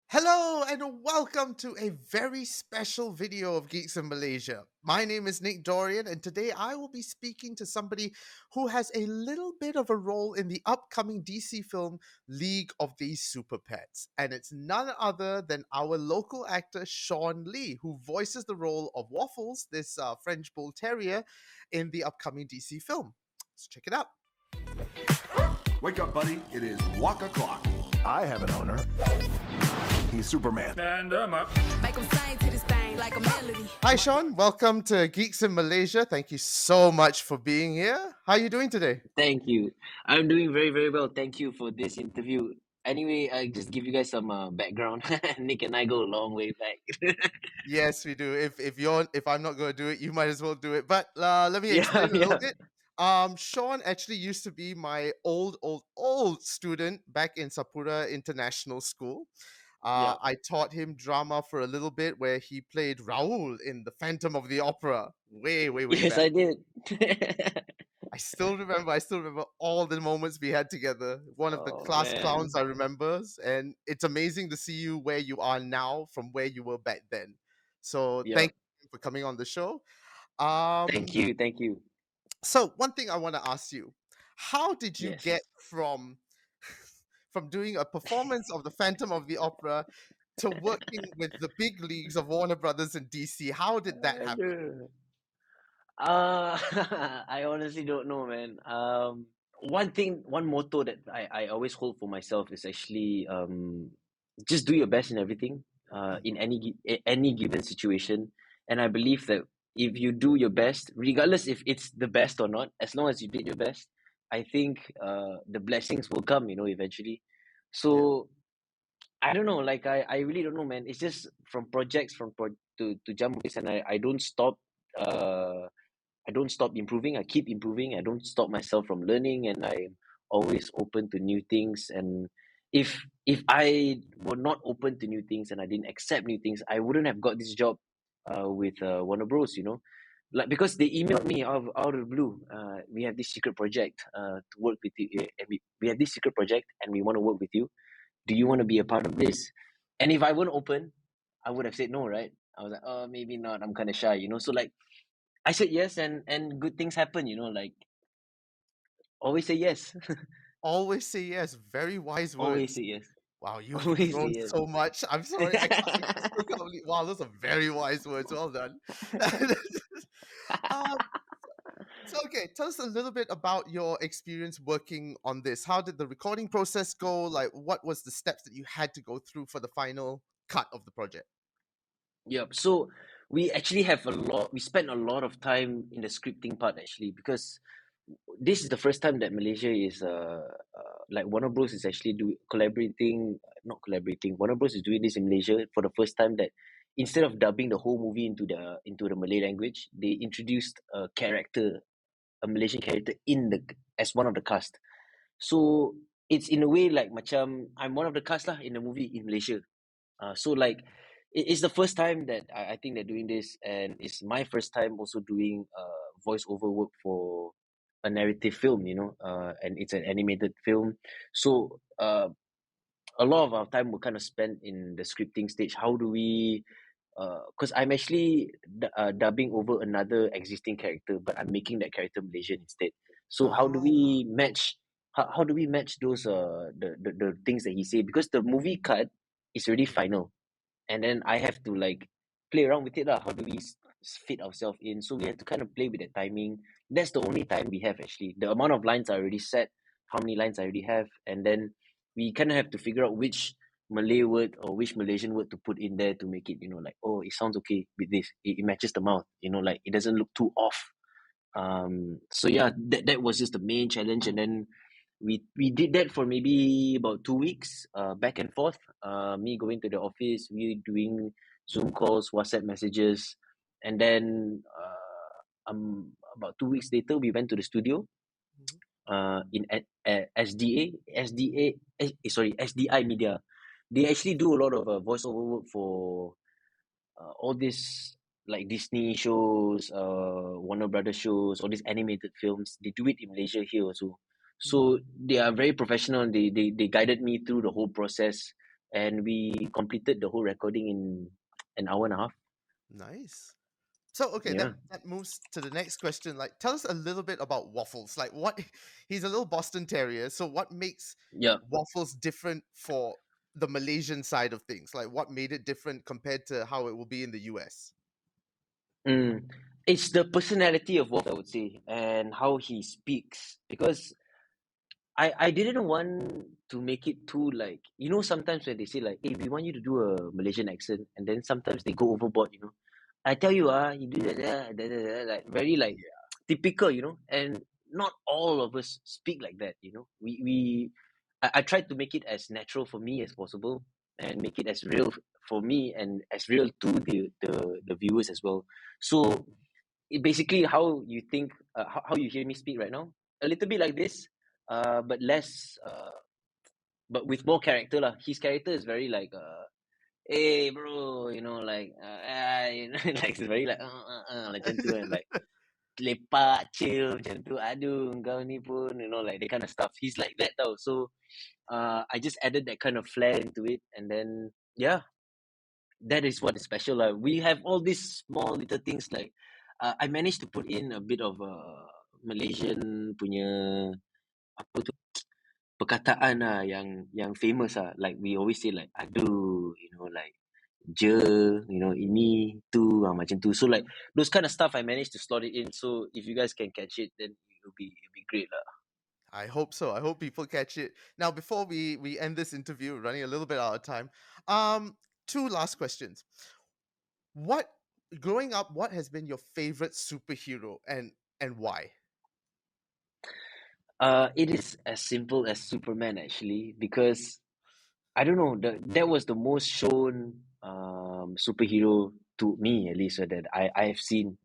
Hello and welcome to a very special video of Geeks in Malaysia. My name is Nick Dorian, and today I will be speaking to somebody who has a little bit of a role in the upcoming DC film League of These Super Pets. And it's none other than our local actor Sean Lee, who voices the role of Waffles, this French Bull Terrier, in the upcoming DC film. Let's check it out. Wake up, buddy. It is walk o'clock. I have an owner. He's Superman. And I'm up. Make 'em sing to this thing like a melody. Hi, Sean. Welcome to Geeks in Malaysia. Thank you so much for being here. How are you doing today? Thank you. I'm doing very, very well. Thank you for this interview. Anyway, I just give you guys some background. Nick and I go a long way back. Yes, we do. If I'm not going to do it, you might as well do it. But let me Yeah, explain a little yeah. bit. Sean actually used to be my old student back in Sapura International School. Yeah. I taught him drama for a little bit, where he played Raoul in The Phantom of the Opera. Way Yes, back. I did. I still remember all the moments we had together. One of the Oh, class man. clowns I remembers, and it's amazing to see you where you are now from where you were back then. So Yeah. thank you for coming on the show. Thank you. Thank you. So one thing I want to ask you: how did you Yes. get from doing a performance of The Phantom of the Opera to working with the big leagues of Warner Brothers and DC? How did that happen? Aduh. I honestly don't know, man. One motto that I always hold for myself is actually just do your best in everything, in any given situation. And I believe that if you do your best, regardless if it's the best or not, as long as you did your best, I think the blessings will come, eventually. So I don't know, like I really don't know, man. It's just from projects to jump movies, and I don't stop. I don't stop improving. I keep improving. I don't stop myself from learning, and I'm always open to new things. And if I were not open to new things and I didn't accept new things, I wouldn't have got this job with Warner Bros. Like, because they emailed me out of the blue. We have this secret project to work with you. And we have this secret project, and we want to work with you. Do you want to be a part of this? And if I weren't open, I would have said no, right? I was like, oh, maybe not. I'm kind of shy. So like, I said yes, and good things happen. Like, always say yes. Always say yes. Very wise Always words. say yes. Wow, you've Always say grown yes. so much. I'm sorry. I still can't believe. Wow, those are very wise words. Well done. um, so, okay, tell us a little bit about your experience working on this. How did the recording process go? Like, what was the steps that you had to go through for the final cut of the project? Yep. So we actually we spent a lot of time in the scripting part, actually, because this is the first time that Malaysia is like Warner Bros is actually not collaborating. Warner Bros is doing this in Malaysia for the first time, that instead of dubbing the whole movie into the Malay language, they introduced a Malaysian character as one of the cast. So it's in a way like macam I'm one of the cast lah in the movie in Malaysia. So like it's the first time that I think they're doing this, and it's my first time also doing voiceover work for a narrative film, and it's an animated film. So a lot of our time will kind of spent in the scripting stage. How do we because I'm actually dubbing over another existing character, but I'm making that character Malaysian instead. So how do Ah, we match? How do we match those the things that he said? Because the movie cut is already final, and then I have to like play around with it lah. How do we fit ourselves in? So we have to kind of play with the timing. That's the only time we have, actually. The amount of lines are already set, how many lines I already have, and then we kind of have to figure out which Malay word or which Malaysian word to put in there to make it, like, oh, it sounds okay with this. It matches the mouth, like it doesn't look too off. So yeah, that was just the main challenge, and then we did that for maybe about 2 weeks, back and forth. Me going to the office, we doing Zoom calls, WhatsApp messages, and then about 2 weeks later, we went to the studio. In SDI Media. They actually do a lot of voiceover work for all these like Disney shows, Warner Brothers shows, all these animated films. They do it in Malaysia here also. So they are very professional. They guided me through the whole process, and we completed the whole recording in an hour and a half. Nice. So okay, Yeah. that moves to the next question. Like, tell us a little bit about Waffles. Like, what he's a little Boston Terrier. So, what makes Yeah. Waffles different for the Malaysian side of things? Like, what made it different compared to how it will be in the US? Mm. It's the personality of Wolf, I would say, and how he speaks. Because I didn't want to make it too like, sometimes when they say like, hey, we want you to do a Malaysian accent, and then sometimes they go overboard. I tell you, you do that, like very like typical, and not all of us speak like that. I tried to make it as natural for me as possible and make it as real for me and as real to the viewers as well. So basically how you think, how you hear me speak right now, a little bit like this, but less, but with more character lah. His character is very like, hey bro, like, like it's very like macam tu kan, like lepak chill macam tu, aduh kau ni pun, like that kind of stuff. He's like that tau. So I just added that kind of flair into it, and then yeah, that is what is special lah. We have all these small little things like, I managed to put in a bit of Malaysian punya apa tu, perkataan lah yang famous lah. Like we always say like aduh, like je, ini tu, macam tu. So like those kind of stuff I managed to slot it in. So if you guys can catch it, then it'll be great lah. I hope so. I hope people catch it. Now, before we end this interview, we're running a little bit out of time. Two last questions. What growing up, what has been your favorite superhero and why? It is as simple as Superman actually, because I don't know, that was the most shown superhero to me, at least, that I have seen.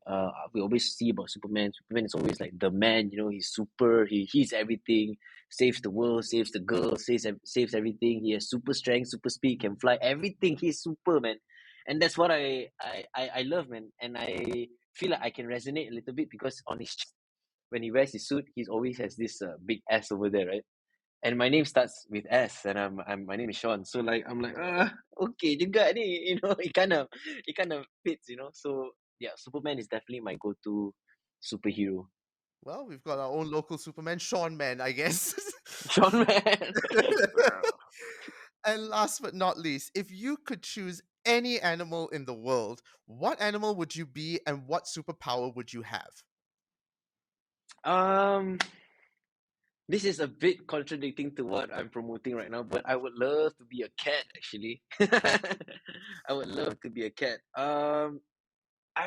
We always see about Superman. Superman is always like the man, he's super, he's everything, saves the world, saves the girl, saves everything. He has super strength, super speed, can fly, everything. He's Superman. And that's what I love, man. And I feel like I can resonate a little bit because on his when he wears his suit, he always has this big S over there, right? And my name starts with S, and my name is Sean. So like I'm like, okay juga ni, it kind of fits. So yeah, Superman is definitely my go-to superhero. Well, we've got our own local Superman, Sean Man, I guess. Sean Man. And last but not least, if you could choose any animal in the world, what animal would you be and what superpower would you have? um, this is a bit contradicting to what I'm promoting right now, but I would love to be a cat actually. I would love to be a cat. I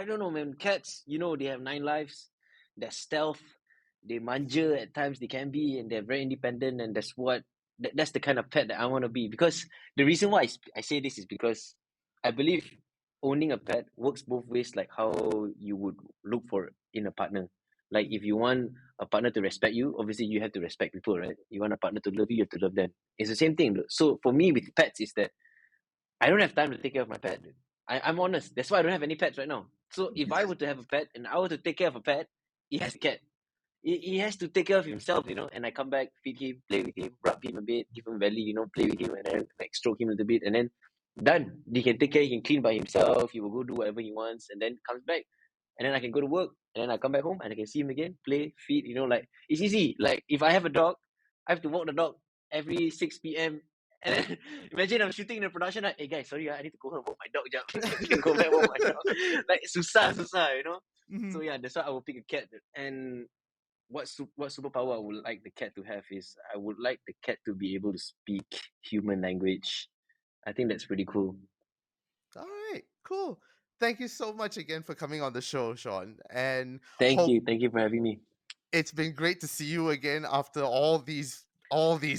don't know, man. Cats, they have 9 lives. They're stealth. They manja at times. They can be, and they're very independent. And that's the kind of pet that I want to be. Because the reason why I say this is because I believe owning a pet works both ways, like how you would look for in a partner. Like if you want a partner to respect you, obviously you have to respect people, right? You want a partner to love you, you have to love them. It's the same thing. So for me with pets is that I don't have time to take care of my pet. I'm honest. That's why I don't have any pets right now. So if I were to have a pet and I were to take care of a pet, he has a cat. He has to take care of himself. And I come back, feed him, play with him, rub him a bit, give him belly, play with him, and then like stroke him a little bit, and then done. He can take care, he can clean by himself, he will go do whatever he wants, and then comes back. And then I can go to work, and then I come back home and I can see him again, play, feed, like it's easy. Like if I have a dog, I have to walk the dog every 6 p.m. And then imagine I'm shooting in the production, like, hey guys, sorry, I need to go home walk my dog jump. I can go back walk my dog. Like susah. Mhm. So yeah, that's why I will pick a cat. And what superpower I would like the cat to have is I would like the cat to be able to speak human language. I think that's pretty cool. All right, cool. Thank you so much again for coming on the show, Sean. And Thank hope you for having me. it's been great to see you again after all these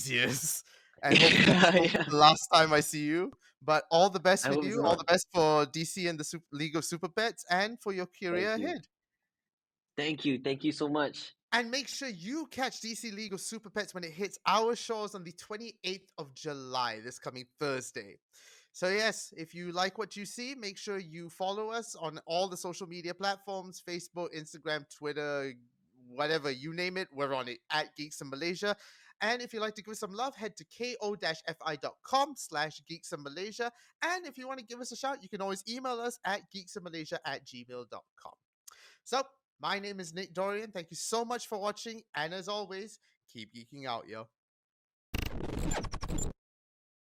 years. And hopefully this won't be Yeah, the last time I see you. But all the best I with hope it's you. All not. the best for DC and the League of Super Pets and for your career Thank you. ahead. Thank you so much. And make sure you catch DC League of Super Pets when it hits our shows on the 28th of July, this coming Thursday. So, yes, if you like what you see, make sure you follow us on all the social media platforms: Facebook, Instagram, Twitter, whatever, you name it, we're on it at Geeks in Malaysia. And if you'd like to give us some love, head to ko-fi.com/geeksinmalaysia. And if you want to give us a shout, you can always email us at geeksinmalaysia@gmail.com. So, my name is Nick Dorian. Thank you so much for watching. And as always, keep geeking out, yo.